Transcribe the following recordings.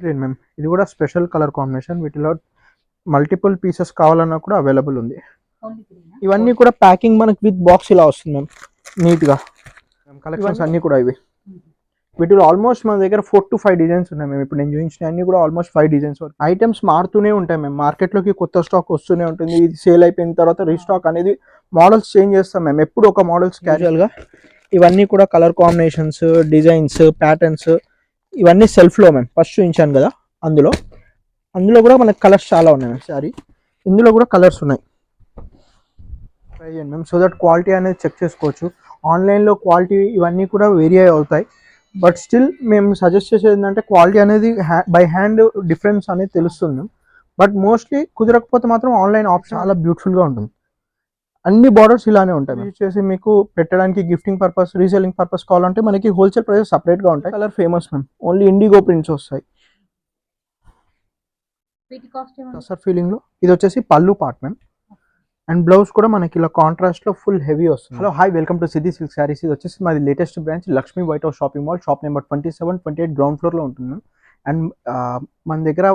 Green ma'am, ఇది కూడా special colour combination. వీటిలో మల్టిపుల్ పీసెస్ కావాలన్నా కూడా అవైలబుల్ ఉంది. ఇవన్నీ కూడా ప్యాకింగ్ మనకి విత్ బాక్స్ ఇలా వస్తుంది మ్యామ్, నీట్గా. కలెక్షన్స్ అన్నీ కూడా ఇవి. వీటిలో ఆల్మోస్ట్ మన దగ్గర 4 to 5 డిజైన్స్ ఉన్నాయి మేము. ఇప్పుడు నేను చూపించిన అన్ని కూడా ఆల్మోస్ట్ 5 డిజైన్స్. ఐటమ్స్ మారుతూనే ఉంటాయి మేము, మార్కెట్లోకి కొత్త స్టాక్ వస్తూనే ఉంటుంది. ఇది సేల్ అయిపోయిన తర్వాత రీస్టాక్ అనేది మోడల్స్ చేంజ్ చేస్తాం మేము, ఎప్పుడు ఒక మోడల్స్ క్యాజువల్గా. ఇవన్నీ కూడా కలర్ కాంబినేషన్స్, డిజైన్స్, ప్యాటర్న్స్ ఇవన్నీ సెల్ఫ్లో మేము ఫస్ట్ చూపించాను కదా. అందులో కూడా మనకు కలర్స్ చాలా ఉన్నాయి మ్యామ్. సారీ, ఇందులో కూడా కలర్స్ ఉన్నాయి. ట్రై చేయండి మ్యామ్, సో దట్ క్వాలిటీ అనేది చెక్ చేసుకోవచ్చు. ఆన్లైన్లో క్వాలిటీ ఇవన్నీ కూడా వేరీ అవుతాయి, బట్ స్టిల్ మేము సజెస్ట్ చేసేది ఏంటంటే క్వాలిటీ అనేది బై హ్యాండ్ డిఫరెన్స్ అనేది తెలుస్తుంది. బట్ మోస్ట్లీ కుదరకపోతే మాత్రం ఆన్లైన్ ఆప్షన్ చాలా బ్యూటిఫుల్గా ఉంటుంది. అన్ని బార్డర్స్ ఇలానే ఉంటాయి. యూజ్ చేసి మీకు పెట్టడానికి గిఫ్టింగ్ పర్పస్, రీసెల్లింగ్ పర్పస్ కావాలంటే మనకి హోల్సేల్ ప్రైస్ సపరేట్గా ఉంటాయి. Colour famous ma'am, only indigo prints వస్తాయి. సార్ ఫీలింగ్లో ఇది వచ్చేసి పళ్ళు పార్ట్ మ్యామ్, అండ్ బ్లౌజ్ కూడా మనకి ఇలా కాంట్రాస్ట్లో ఫుల్ హెవీ వస్తుంది. Hello hi, welcome to Siddhi silk saris. ఇది వచ్చేసి మాది latest branch Lakshmi white house shopping mall, shop number 27, 28 ground ఫ్లోర్లో ఉంటుంది మ్యామ్. అండ్ మన దగ్గర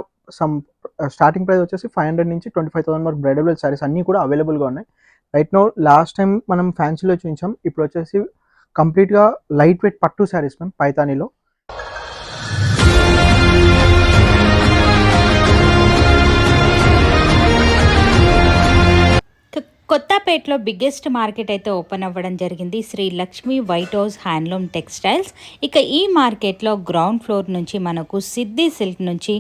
స్టార్టింగ్ ప్రైస్ వచ్చేసి 500 నుంచి 25,000 వరకు బ్రైడల్ శారీస్ అన్నీ కూడా అవైలబుల్గా ఉన్నాయి. రైట్ నో లాస్ట్ టైం మనం ఫ్యాన్సీలో చూపించాం, ఇప్పుడు వచ్చేసి కంప్లీట్గా లైట్ వెయిట్ పట్టు శారీస్ మ్యామ్, పైతానీలో. కొత్తపేటలో బిగ్గెస్ట్ మార్కెట్ అయితే ఓపెన్ అవ్వడం జరిగింది, Shri Lakshmi white house handloom textiles. ఇక ఈ మార్కెట్లో గ్రౌండ్ ఫ్లోర్ నుంచి మనకు సిద్ధి సిల్క్ నుంచి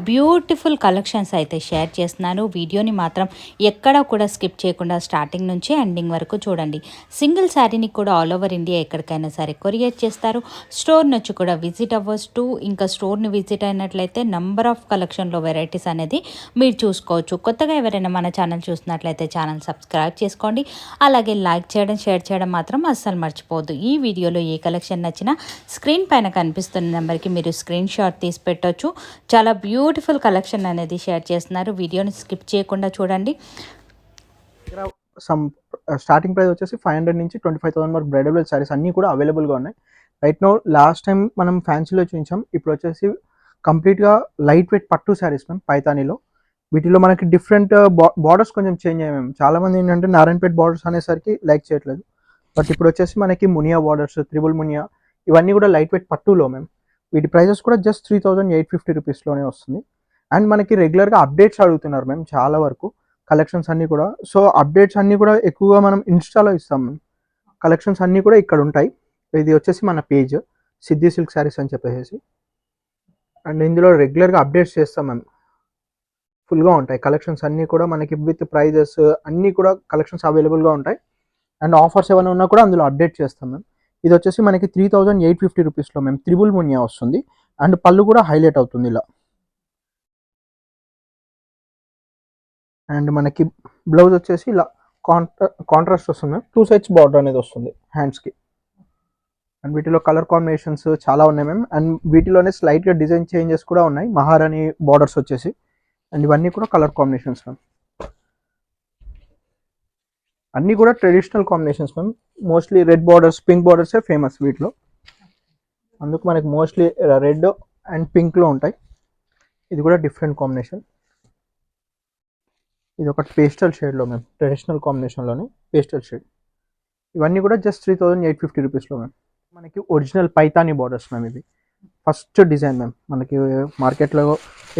బ్యూటిఫుల్ కలెక్షన్స్ అయితే షేర్ చేస్తున్నాను. వీడియోని మాత్రం ఎక్కడా కూడా స్కిప్ చేయకుండా స్టార్టింగ్ నుంచి ఎండింగ్ వరకు చూడండి. సింగిల్ శారీని కూడా ఆల్ ఓవర్ ఇండియా ఎక్కడికైనా సరే కొరియర్ చేస్తారు. స్టోర్ నుంచి కూడా విజిట్ అవ్వచ్చు. ఇంకా స్టోర్ని విజిట్ అయినట్లయితే నంబర్ ఆఫ్ కలెక్షన్లో వెరైటీస్ అనేది మీరు చూసుకోవచ్చు. కొత్తగా ఎవరైనా మన ఛానల్ చూసినట్లయితే ఛానల్ సబ్స్క్రైబ్ చేసుకోండి. అలాగే లైక్ చేయడం, షేర్ చేయడం మాత్రం అస్సలు మర్చిపోవద్దు. ఈ వీడియోలో ఏ కలెక్షన్ నచ్చినా స్క్రీన్ పైన కనిపిస్తున్న నెంబర్కి మీరు స్క్రీన్ షాట్ తీసి పెట్టవచ్చు. చాలా బ్యూటిఫుల్ కలెక్షన్ అనేది షేర్ చేస్తున్నారు. వీడియోని స్కిప్ చేయకుండా చూడండి. స్టార్టింగ్ ప్రైస్ వచ్చేసి 500 నుంచి 25,000 వరకు బ్రైడల్ శారీస్ అన్నీ కూడా అవైలబుల్గా ఉన్నాయి. రైట్ నో లాస్ట్ టైం మనం ఫ్యాన్సీలో చూపించాం, ఇప్పుడు వచ్చేసి కంప్లీట్గా లైట్ వెయిట్ పట్టు శారీస్ మ్యామ్, పైతానీలో. వీటిలో మనకి డిఫరెంట్ బార్డర్స్ కొంచెం చేంజ్ అయ్యాయి మేము. చాలామంది ఏంటంటే నారాయణపేట బార్డర్స్ అనేసరికి లైక్ చేయట్లేదు, బట్ ఇప్పుడు వచ్చేసి మనకి మునియా బార్డర్స్, త్రిబుల్ మునియా ఇవన్నీ కూడా లైట్ వెయిట్ పట్టులో మేము. వీటి ప్రైజెస్ కూడా జస్ట్ 3,850 రూపీస్లోనే వస్తుంది. అండ్ మనకి రెగ్యులర్గా అప్డేట్స్ అడుగుతున్నారు మేము చాలా వరకు, కలెక్షన్స్ అన్నీ కూడా. సో అప్డేట్స్ అన్నీ కూడా ఎక్కువగా మనం ఇన్స్టాలో ఇస్తాం మేము. కలెక్షన్స్ అన్నీ కూడా ఇక్కడ ఉంటాయి. ఇది వచ్చేసి మన పేజ్ సిద్ధి సిల్క్ శారీస్ అని చెప్పేసి, అండ్ ఇందులో రెగ్యులర్గా అప్డేట్స్ చేస్తాం మేము. ఫుల్గా ఉంటాయి కలెక్షన్స్ అన్నీ కూడా మనకి విత్ ప్రైజెస్ అన్నీ కూడా కలెక్షన్స్ అవైలబుల్గా ఉంటాయి. అండ్ ఆఫర్స్ ఏమైనా ఉన్నా కూడా అందులో అప్డేట్ చేస్తాం మేము. ఇది వచ్చేసి మనకి 3,850 రూపీస్లో మేము త్రిబుల్ మునియా వస్తుంది. అండ్ పళ్ళు కూడా హైలైట్ అవుతుంది ఇలా. అండ్ మనకి బ్లౌజ్ వచ్చేసి ఇలా కాంట్రాస్ట్ వస్తుంది మ్యామ్. 2 sides బార్డర్ అనేది వస్తుంది హ్యాండ్స్కి. అండ్ వీటిలో కలర్ కాంబినేషన్స్ చాలా ఉన్నాయి మ్యామ్. అండ్ వీటిలోనే స్లైట్గా డిజైన్ చేంజెస్ కూడా ఉన్నాయి, మహారాణి బార్డర్స్ వచ్చేసి. అండ్ ఇవన్నీ కూడా కలర్ కాంబినేషన్స్ మ్యామ్, అన్నీ కూడా traditional combinations ma'am. Mostly red borders, pink బార్డర్సే ఫేమస్ వీటిలో, అందుకు మనకి మోస్ట్లీ రెడ్ అండ్ పింక్లో ఉంటాయి. ఇది కూడా డిఫరెంట్ కాంబినేషన్. ఇది ఒక పేస్టల్ షేడ్లో మ్యామ్, ట్రెడిషనల్ కాంబినేషన్లోనే పేస్టల్ షేడ్. ఇవన్నీ కూడా జస్ట్ 3,850 రూపీస్లో మ్యామ్. మనకి ఒరిజినల్ పైతానీ బార్డర్స్ మ్యామ్. ఇది ఫస్ట్ డిజైన్ మ్యామ్. మనకి మార్కెట్లో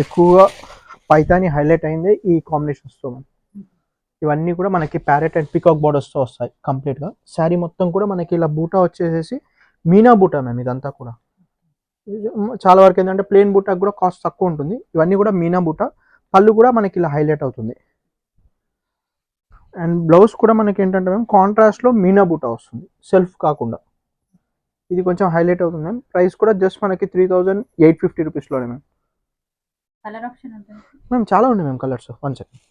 ఎక్కువగా పైతానీ హైలైట్ అయింది ఈ కాంబినేషన్స్తో మ్యామ్. ఇవన్నీ కూడా మనకి ప్యారెట్ అండ్ పికాక్ బార్డర్స్తో వస్తాయి కంప్లీట్గా. శారీ మొత్తం కూడా మనకి ఇలా బూటా వచ్చేసేసి మీనా బూటా మ్యామ్. ఇదంతా కూడా చాలా వరకు ఏంటంటే ప్లెయిన్ బూటాకి కూడా కాస్ట్ తక్కువ ఉంటుంది. ఇవన్నీ కూడా మీనా బూటా. పళ్ళు కూడా మనకి ఇలా హైలైట్ అవుతుంది. అండ్ బ్లౌజ్ కూడా మనకి ఏంటంటే మ్యామ్ కాంట్రాస్ట్లో మీనా బూటా వస్తుంది, సెల్ఫ్ కాకుండా. ఇది కొంచెం హైలైట్ అవుతుంది మ్యామ్. ప్రైస్ కూడా జస్ట్ మనకి 3,850 రూపీస్లోనే మ్యామ్. కలర్ ఆప్షన్ మ్యామ్ చాలా ఉన్నాయి ma'am colours. 1 second.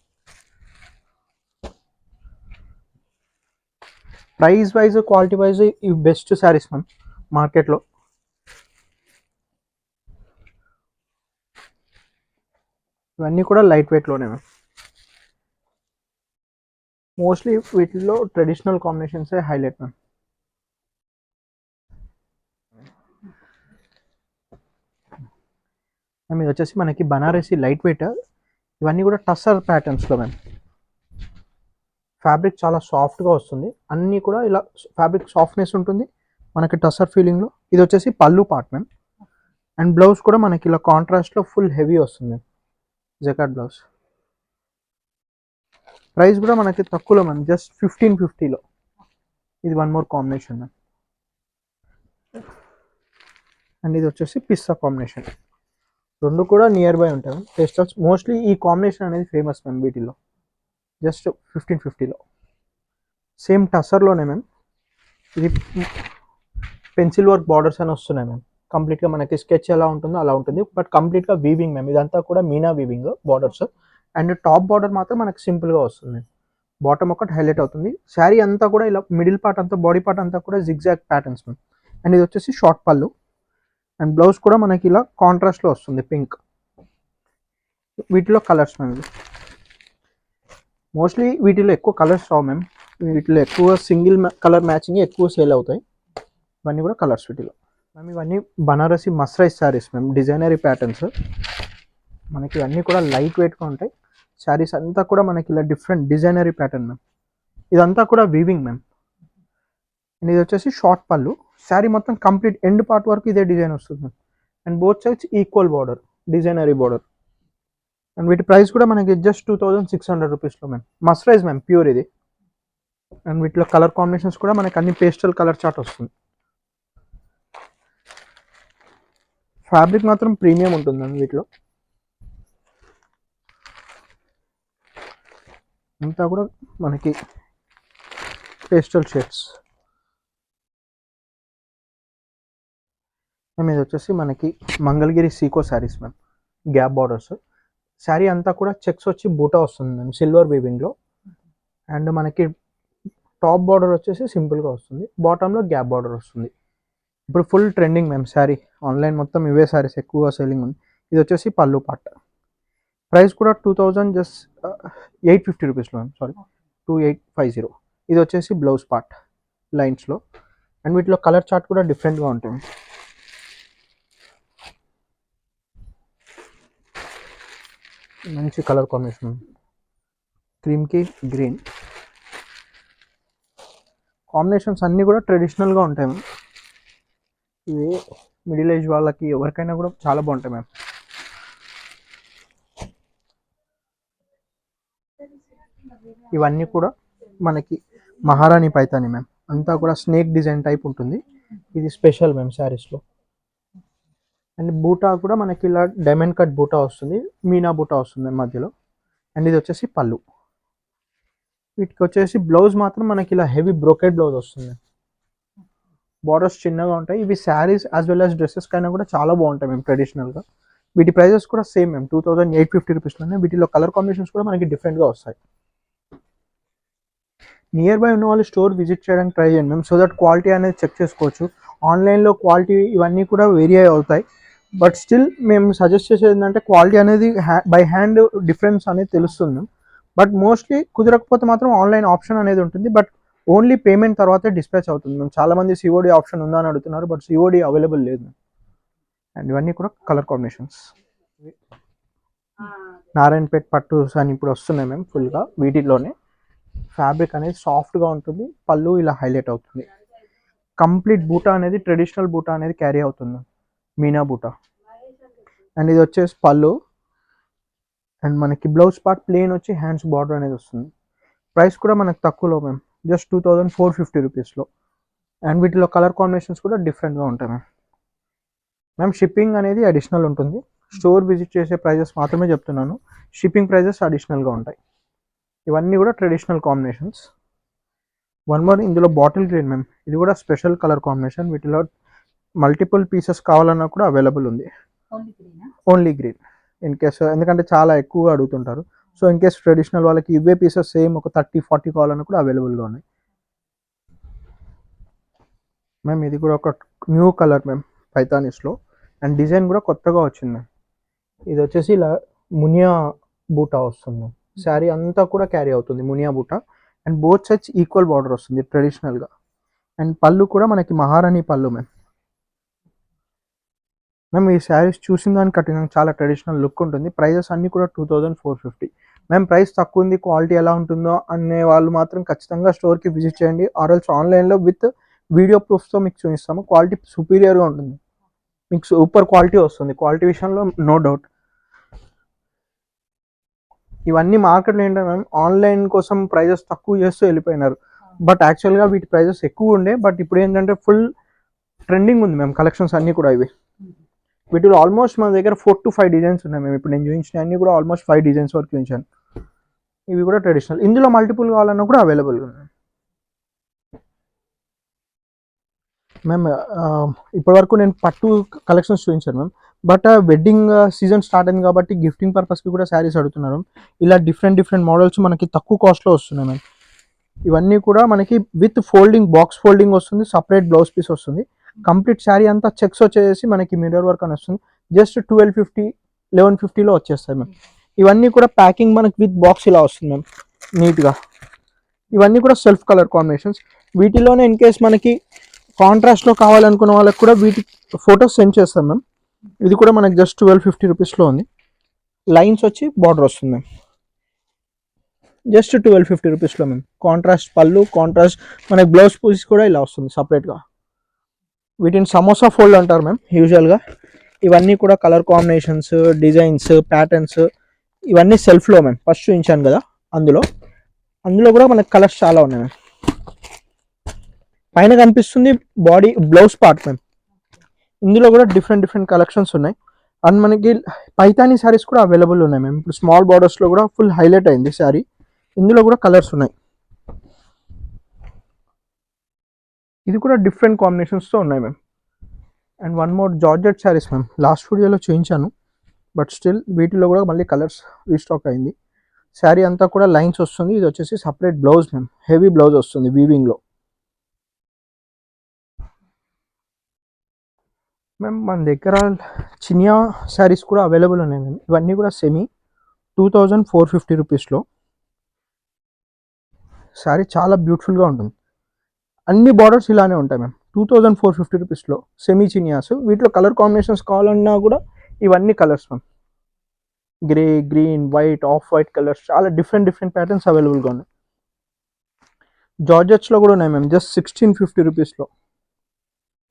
Price wise, quality wise ఇవి బెస్ట్ శారీస్ మ్యామ్ మార్కెట్లో. ఇవన్నీ కూడా లైట్ వెయిట్లోనే మ్యామ్. మోస్ట్లీ వీటిల్లో ట్రెడిషనల్ కాంబినేషన్సే హైలైట్ మ్యామ్. మ్యామ్ ఇది వచ్చేసి మనకి బనారసి లైట్ వెయిట్, ఇవన్నీ కూడా టస్సర్ ప్యాటర్న్స్లో మ్యామ్. ఫ్యాబ్రిక్ చాలా సాఫ్ట్గా వస్తుంది, అన్నీ కూడా ఇలా ఫ్యాబ్రిక్ సాఫ్ట్నెస్ ఉంటుంది మనకి టస్సర్ ఫీలింగ్లో. ఇది వచ్చేసి పళ్ళు పార్ట్ మ్యామ్. అండ్ బ్లౌజ్ కూడా మనకి ఇలా కాంట్రాస్ట్లో ఫుల్ హెవీ వస్తుంది మ్యామ్, జకార్డ్ బ్లౌజ్. ప్రైస్ కూడా మనకి తక్కువలో మ్యామ్, జస్ట్ 1550లో. ఇది one more combination ma'am. And ఇది వచ్చేసి పిస్తా కాంబినేషన్. రెండు కూడా నియర్ బై ఉంటాయి టెస్టర్స్. మోస్ట్లీ ఈ కాంబినేషన్ అనేది ఫేమస్ మ్యామ్ వీటిల్లో. జస్ట్ 1550లో. సేమ్ టసర్లోనే మ్యామ్. ఇది పెన్సిల్ వర్క్ బార్డర్స్ అని వస్తున్నాయి మ్యామ్. కంప్లీట్గా మనకి స్కెచ్ ఎలా ఉంటుందో అలా ఉంటుంది, బట్ కంప్లీట్గా వీవింగ్ మ్యామ్. ఇదంతా కూడా Meena weaving borders. And top border మాత్రం మనకి సింపుల్గా వస్తుంది, బాటమ్ ఒకటి హైలైట్ అవుతుంది. శారీ అంతా కూడా ఇలా మిడిల్ పార్ట్ అంతా, బాడీ పార్ట్ అంతా కూడా జిగ్జాగ్ ప్యాటర్న్స్ మ్యామ్. అండ్ ఇది వచ్చేసి షార్ట్ పళ్ళు. అండ్ బ్లౌజ్ కూడా మనకి ఇలా కాంట్రాస్ట్లో వస్తుంది పింక్. వీటిలో కలర్స్ మ్యామ్. మోస్ట్లీ వీటిలో ఎక్కువ కలర్స్ రావు మ్యామ్, వీటిలో ఎక్కువ సింగిల్ కలర్ మ్యాచింగ్ ఎక్కువ సేల్ అవుతాయి. ఇవన్నీ కూడా కలర్స్ వీటిలో మ్యామ్. ఇవన్నీ Banarasi mercerised saris ma'am, designer patterns. మనకి ఇవన్నీ కూడా లైట్ వెయిట్గా ఉంటాయి. శారీస్ అంతా కూడా మనకి ఇలా డిఫరెంట్ డిజైనరీ ప్యాటర్న్ మ్యామ్. ఇదంతా కూడా వీవింగ్ మ్యామ్. అండ్ ఇది వచ్చేసి షార్ట్ పళ్ళు. శారీ మొత్తం కంప్లీట్ ఎండ్ పార్ట్ వరకు ఇదే డిజైన్ వస్తుంది ma'am. And both sides equal border, designery border. And వీటి ప్రైస్ కూడా మనకి జస్ట్ 2600 రూపీస్లో మ్యామ్. మస్రైజ్ మ్యామ్, ప్యూర్ ఇది. అండ్ వీటిలో కలర్ కాంబినేషన్స్ కూడా మనకి అన్ని పేస్టల్ కలర్ చార్ట్ వస్తుంది. ఫ్యాబ్రిక్ మాత్రం ప్రీమియం ఉంటుందండి వీటిలో. అంతా కూడా మనకి పేస్టల్ షేడ్స్. మ్యామ్ ఇది వచ్చేసి మనకి మంగళగిరి సీకో saris ma'am, gap borders. Sari అంతా కూడా చెక్స్ వచ్చి బూటా వస్తుంది మ్యామ్, సిల్వర్ వీవింగ్లో. అండ్ మనకి టాప్ బార్డర్ వచ్చేసి సింపుల్గా వస్తుంది, బాటంలో గ్యాప్ బార్డర్ వస్తుంది. ఇప్పుడు full trending ma'am sari, online మొత్తం ఇవే శారీస్ ఎక్కువగా సెల్లింగ్ ఉంది. ఇది వచ్చేసి పళ్ళు పార్ట్. ప్రైస్ కూడా 850 రూపీస్లో మ్యామ్, సారీ 2850. ఇది వచ్చేసి బ్లౌజ్ పార్ట్ లైన్స్లో. అండ్ వీటిలో కలర్ చార్ట్ కూడా డిఫరెంట్గా ఉంటుంది. మంచి కలర్ కాంబినేషన్, క్రీమ్కి గ్రీన్. కాంబినేషన్స్ అన్నీ కూడా ట్రెడిషనల్గా ఉంటాయి మ్యామ్. ఇవి మిడిల్ ఏజ్ వాళ్ళకి ఎవరికైనా కూడా చాలా బాగుంటాయి మ్యామ్. ఇవన్నీ కూడా మనకి మహారాణి పైతాని మ్యామ్, అంతా కూడా స్నేక్ డిజైన్ టైప్ ఉంటుంది. ఇది స్పెషల్ మ్యామ్ శారీస్లో. అండ్ బూటా కూడా మనకి ఇలా డైమండ్ కట్ బూటా వస్తుంది, మీనా బూటా వస్తుంది మధ్యలో. అండ్ ఇది వచ్చేసి పళ్ళు. వీటికి వచ్చేసి బ్లౌజ్ మాత్రం మనకి ఇలా హెవీ బ్రోకెడ్ బ్లౌజ్ వస్తుంది, బార్డర్స్ చిన్నగా ఉంటాయి. ఇవి saris as well as dresses కైనా కూడా చాలా బాగుంటాయి మేము ట్రెడిషనల్గా. వీటి ప్రైజెస్ కూడా సేమ్ మేము 2850 రూపీస్లోనే. వీటిలో కలర్ కాంబినేషన్స్ కూడా మనకి డిఫరెంట్గా వస్తాయి. నియర్ బై ఉన్న వాళ్ళు స్టోర్ విజిట్ చేయడానికి ట్రై చేయండి మేము, సో దట్ క్వాలిటీ అనేది చెక్ చేసుకోవచ్చు. ఆన్లైన్లో క్వాలిటీ ఇవన్నీ కూడా వేరీ అవుతాయి, బట్ స్టిల్ మేము సజెస్ట్ చేసేది ఏంటంటే క్వాలిటీ అనేది బై హ్యాండ్ డిఫరెన్స్ అనేది తెలుస్తుంది. బట్ మోస్ట్లీ కుదరకపోతే మాత్రం ఆన్లైన్ ఆప్షన్ అనేది ఉంటుంది, బట్ ఓన్లీ పేమెంట్ తర్వాతే డిస్పాచ్ అవుతుంది మేము. చాలామంది సిఓడి ఆప్షన్ ఉందా అని అడుగుతున్నారు, బట్ సిఓడి అవైలబుల్ లేదు. అండ్ ఇవన్నీ కూడా కలర్ కాంబినేషన్స్. నారాయణపేట్ పట్టుస్ అని ఇప్పుడు వస్తున్నాయి మేము ఫుల్గా. వీటిలోనే ఫ్యాబ్రిక్ అనేది సాఫ్ట్గా ఉంటుంది, పళ్ళు ఇలా హైలైట్ అవుతుంది. కంప్లీట్ బూటా అనేది ట్రెడిషనల్ బూటా అనేది క్యారీ అవుతుంది, మీనా బూటా. అండ్ ఇది వచ్చేసి పళ్ళు. అండ్ మనకి బ్లౌజ్ పార్ట్ ప్లెయిన్ వచ్చి హ్యాండ్స్ బార్డర్ అనేది వస్తుంది. ప్రైస్ కూడా మనకు తక్కువలో మ్యామ్, జస్ట్ 2450 రూపీస్లో. అండ్ వీటిలో కలర్ కాంబినేషన్స్ కూడా డిఫరెంట్గా ఉంటాయి మ్యామ్. మ్యామ్ షిప్పింగ్ అనేది అడిషనల్ ఉంటుంది, స్టోర్ విజిట్ చేసే ప్రైజెస్ మాత్రమే చెప్తున్నాను. షిప్పింగ్ ప్రైజెస్ అడిషనల్గా ఉంటాయి. ఇవన్నీ కూడా ట్రెడిషనల్ కాంబినేషన్స్. వన్ మోర్, ఇందులో బాటిల్ గ్రీన్ మ్యామ్, ఇది కూడా స్పెషల్ కలర్ కాంబినేషన్. వీటిలో మల్టిపుల్ పీసెస్ కావాలన్నా కూడా అవైలబుల్ ఉంది. ఓన్లీ గ్రీన్ ఇన్ కేస్, ఎందుకంటే చాలా ఎక్కువగా అడుగుతుంటారు. సో ఇన్ కేస్ ట్రెడిషనల్ వాళ్ళకి ఇవే పీసెస్ సేమ్ ఒక 30-40 కావాలన్నా కూడా అవైలబుల్గా ఉన్నాయి మ్యామ్. ఇది కూడా ఒక న్యూ కలర్ మ్యామ్, పైతానిస్లో. అండ్ డిజైన్ కూడా కొత్తగా వచ్చింది మ్యామ్. ఇది వచ్చేసి ఇలా మునియా బూటా వస్తుంది, శారీ అంతా కూడా క్యారీ అవుతుంది మునియా బూటా. And both sides equal border వస్తుంది ట్రెడిషనల్గా. అండ్ పళ్ళు కూడా మనకి మహారాణి పళ్ళు మ్యామ్. మేము ఈ శారీస్ చూసిన దాన్ని కట్టినాం, చాలా ట్రెడిషనల్ లుక్ ఉంటుంది. ప్రైజెస్ అన్నీ కూడా 2450. మేము ప్రైస్ తక్కువ ఉంది, క్వాలిటీ ఎలా ఉంటుందో అనే వాళ్ళు మాత్రం ఖచ్చితంగా స్టోర్కి విజిట్ చేయండి. ఆర్ఎల్స్ ఆన్లైన్లో విత్ వీడియో ప్రూఫ్స్తో మీకు చూపిస్తాము. క్వాలిటీ సుపీరియర్గా ఉంటుంది, మీకు సూపర్ క్వాలిటీ వస్తుంది. క్వాలిటీ విషయంలో నో డౌట్. ఇవన్నీ మార్కెట్లో ఏంటంటే మ్యామ్ ఆన్లైన్ కోసం ప్రైజెస్ తక్కువ చేస్తూ వెళ్ళిపోయినారు. బట్ యాక్చువల్గా వీటి ప్రైజెస్ ఎక్కువ ఉండే, బట్ ఇప్పుడు ఏంటంటే ఫుల్ ట్రెండింగ్ ఉంది మ్యామ్ కలెక్షన్స్ అన్నీ కూడా. వీటిలో ఆల్మోస్ట్ మన దగ్గర 4 to 5 డిజైన్స్ ఉన్నాయి మేము. ఇప్పుడు నేను చూపించిన అన్ని కూడా ఆల్మోస్ట్ 5 డిజైన్స్ వరకు చూపించాను. ఇవి కూడా ట్రెడిషనల్, ఇందులో మల్టిపుల్ కావాలన్నా కూడా అవైలబుల్గా ఉన్నాయి మ్యామ్. ఇప్పటివరకు నేను పట్టు కలెక్షన్స్ చూపించాను ma'am. But wedding season start అయింది కాబట్టి గిఫ్టింగ్ పర్పస్కి కూడా శారీస్ అడుగుతున్నారు. ఇలా డిఫరెంట్ మోడల్స్ మనకి తక్కువ కాస్ట్లో వస్తున్నాయి మ్యామ్. ఇవన్నీ కూడా మనకి విత్ ఫోల్డింగ్, బాక్స్ ఫోల్డింగ్ వస్తుంది, సపరేట్ బ్లౌజ్ పీస్ వస్తుంది. కంప్లీట్ శారీ అంతా చెక్స్ వచ్చేసి మనకి మిర్రర్ వర్క్ అని వస్తుంది. జస్ట్ 1250, 1150లో వచ్చేస్తాయి మ్యామ్. ఇవన్నీ కూడా ప్యాకింగ్ మనకి విత్ బాక్స్ ఇలా వస్తుంది మ్యామ్, నీట్గా. ఇవన్నీ కూడా సెల్ఫ్ కలర్ కాంబినేషన్స్. వీటిలోనే ఇన్ కేస్ మనకి కాంట్రాస్ట్లో కావాలనుకున్న వాళ్ళకి కూడా వీటి ఫొటోస్ సెండ్ చేస్తాం మ్యామ్. ఇది కూడా మనకి జస్ట్ 1250 రూపీస్లో ఉంది. లైన్స్ వచ్చి బార్డర్ వస్తుంది మ్యామ్, జస్ట్ 1250 రూపీస్లో మ్యామ్. కాంట్రాస్ట్ పళ్ళు, కాంట్రాస్ట్ మనకి బ్లౌజ్ పీస్ కూడా ఇలా వస్తుంది సపరేట్గా. వీటిని సమోసా ఫోల్డ్ అంటారు మ్యామ్ యూజువల్గా. ఇవన్నీ కూడా కలర్ కాంబినేషన్స్, డిజైన్స్, ప్యాటర్న్స్ ఇవన్నీ సెల్ఫ్లో మ్యామ్. ఫస్ట్ చూపించాను కదా, అందులో కూడా మనకి కలర్స్ చాలా ఉన్నాయి మ్యామ్. పైన కనిపిస్తుంది బాడీ బ్లౌజ్ పార్ట్ మ్యామ్. ఇందులో కూడా డిఫరెంట్ కలెక్షన్స్ ఉన్నాయి. అండ్ మనకి పైతానీ శారీస్ కూడా అవైలబుల్ ఉన్నాయి మ్యామ్. ఇప్పుడు స్మాల్ బార్డర్స్లో కూడా ఫుల్ హైలైట్ అయింది శారీ. ఇందులో కూడా కలర్స్ ఉన్నాయి. ఇది కూడా డిఫరెంట్ కాంబినేషన్స్తో ఉన్నాయి ma'am. And one more georgette saris ma'am. Last వీడియోలో చూపించాను, బట్ స్టిల్ వీటిలో కూడా మళ్ళీ కలర్స్ రీస్టాక్ అయింది. శారీ అంతా కూడా లైన్స్ వస్తుంది. ఇది వచ్చేసి separate blouse ma'am, heavy blouse వస్తుంది వీవింగ్లో మ్యామ్. మన దగ్గర చినియా శారీస్ కూడా అవైలబుల్ ఉన్నాయి మ్యామ్. ఇవన్నీ కూడా సెమీ 2450 రూపీస్లో. శారీ చాలా బ్యూటిఫుల్గా ఉంటుంది. అన్ని బార్డర్స్ ఇలానే ఉంటాయి మ్యామ్. 2450 రూపీస్లో సెమీ చినియాస్. వీటిలో కలర్ కాంబినేషన్స్ కావాలన్నా కూడా ఇవన్నీ colours ma'am. Grey, green, white, off white colours, చాలా డిఫరెంట్ ప్యాటర్న్స్ అవైలబుల్గా ఉన్నాయి. జార్జెట్స్లో కూడా ఉన్నాయి మ్యామ్, జస్ట్ 1650 రూపీస్లో.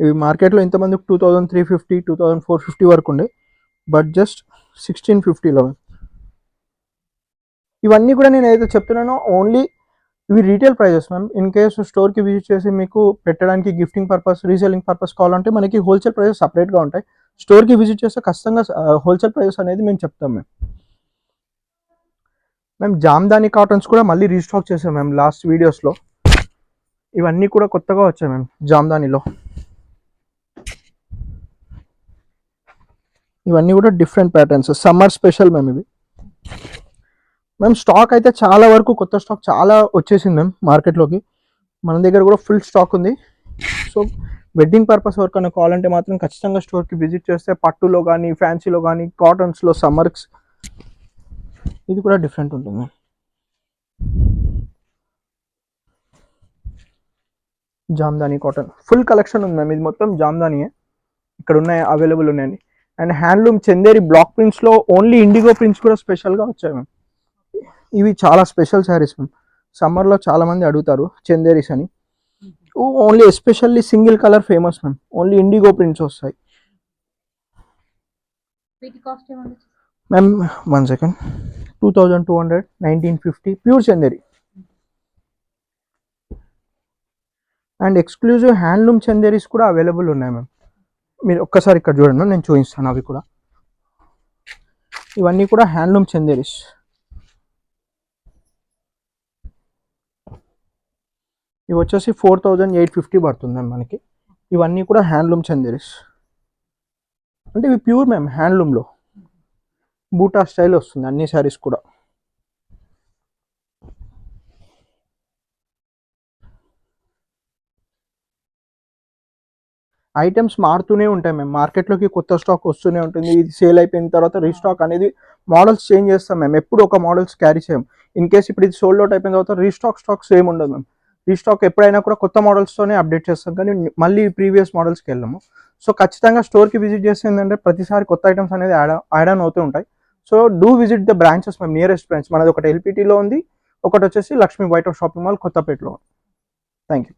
ఇవి మార్కెట్లో ఇంతమందికి 2350, 2450 వరకు ఉండే, బట్ జస్ట్ 1650లో మ్యామ్. ఇవన్నీ కూడా నేను ఏదైతే చెప్తున్నానో ఓన్లీ ఇవి retail prices ma'am. In case స్టోర్కి విజిట్ చేసి మీకు పెట్టడానికి గిఫ్టింగ్ పర్పస్, రీసెల్లింగ్ పర్పస్ కావాలంటే మనకి హోల్సేల్ ప్రైజెస్ సపరేట్గా ఉంటాయి. స్టోర్కి విజిట్ చేస్తే ఖచ్చితంగా హోల్సేల్ ప్రైజెస్ అనేది మేము చెప్తాం మేము. జామ్దాని కాటన్స్ కూడా మళ్ళీ రీస్టాక్ చేసాం మ్యామ్ లాస్ట్ వీడియోస్లో. ఇవన్నీ కూడా కొత్తగా వచ్చాయి మ్యామ్ జామ్దానిలో. ఇవన్నీ కూడా different patterns, summer special ma'am ఇవి. మ్యామ్ స్టాక్ అయితే చాలా వరకు కొత్త స్టాక్ చాలా వచ్చేసింది మ్యామ్ మార్కెట్లోకి. మన దగ్గర కూడా ఫుల్ స్టాక్ ఉంది. సో వెడ్డింగ్ పర్పస్ ఎవరికైనా కావాలంటే మాత్రం ఖచ్చితంగా స్టోర్కి విజిట్ చేస్తే పట్టులో కానీ, ఫ్యాన్సీలో కానీ, కాటన్స్లో సమ్మర్స్ ఇది కూడా డిఫరెంట్ ఉంటుంది ma'am. Jamdani cotton full collection ఉంది మ్యామ్. ఇది మొత్తం జామ్దానియే, ఇక్కడ ఉన్నాయి, అవైలబుల్ ఉన్నాయండి. అండ్ హ్యాండ్లూమ్ చందేరి బ్లాక్ ప్రింట్స్లో ఓన్లీ ఇండిగో ప్రింట్స్ కూడా స్పెషల్గా వచ్చాయి మ్యామ్. ఇవి చాలా స్పెషల్ శారీస్ మ్యామ్. సమ్మర్లో చాలామంది అడుగుతారు చందేరీస్ అని. Only especially single colour famous ma'am. Only indigo prints వస్తాయి ma'am. 1 second. 2200, 1950 pure Chanderi. And exclusive handloom Chanderis కూడా అవైలబుల్ ఉన్నాయి మ్యామ్. మీరు ఒక్కసారి ఇక్కడ చూడండి మ్యామ్, నేను చూపిస్తాను అవి కూడా. ఇవన్నీ కూడా హ్యాండ్లూమ్ చందేరీస్. ఇవి వచ్చేసి 4850 పడుతుంది మ్యామ్ మనకి. ఇవన్నీ కూడా హ్యాండ్లూమ్ చందేరీస్. అంటే ఇవి ప్యూర్ మ్యామ్ హ్యాండ్లూమ్లో. బూటా స్టైల్ వస్తుంది అన్ని శారీస్ కూడా. ఐటమ్స్ మారుతూనే ఉంటాయి మేము. మార్కెట్లోకి కొత్త స్టాక్ వస్తూనే ఉంటుంది. ఇది సేల్ అయిపోయిన తర్వాత రీస్టాక్ అనేది మోడల్స్ చేంజ్ చేస్తాం మేము. ఎప్పుడు ఒక మోడల్స్ క్యారీ చేయం. ఇన్ కేస్ ఇప్పుడు ఇది సోల్డ్ అవుట్ అయిపోయిన తర్వాత రీస్టాక్ స్టాక్ సేమ్ ఉండదు మేము. రీస్టాక్ ఎప్పుడైనా కూడా కొత్త మోడల్స్తోనే అప్డేట్ చేస్తాం, కానీ మళ్ళీ ప్రీవియస్ మోడల్స్కి వెళ్ళాము. సో ఖచ్చితంగా స్టోర్కి విజిట్ చేస్తే ఏంటంటే ప్రతిసారి కొత్త ఐటమ్స్ అనేది యాడ్ ఆన్ అవుతూ ఉంటాయి. So do visit the branches, మేము నియరెస్ట్ బ్రాంచ్ మనది ఒకటి ఎల్పిటీలో ఉంది, ఒకటి వచ్చేసి Lakshmi white house shopping mall కొత్తపేటలో. Thank you.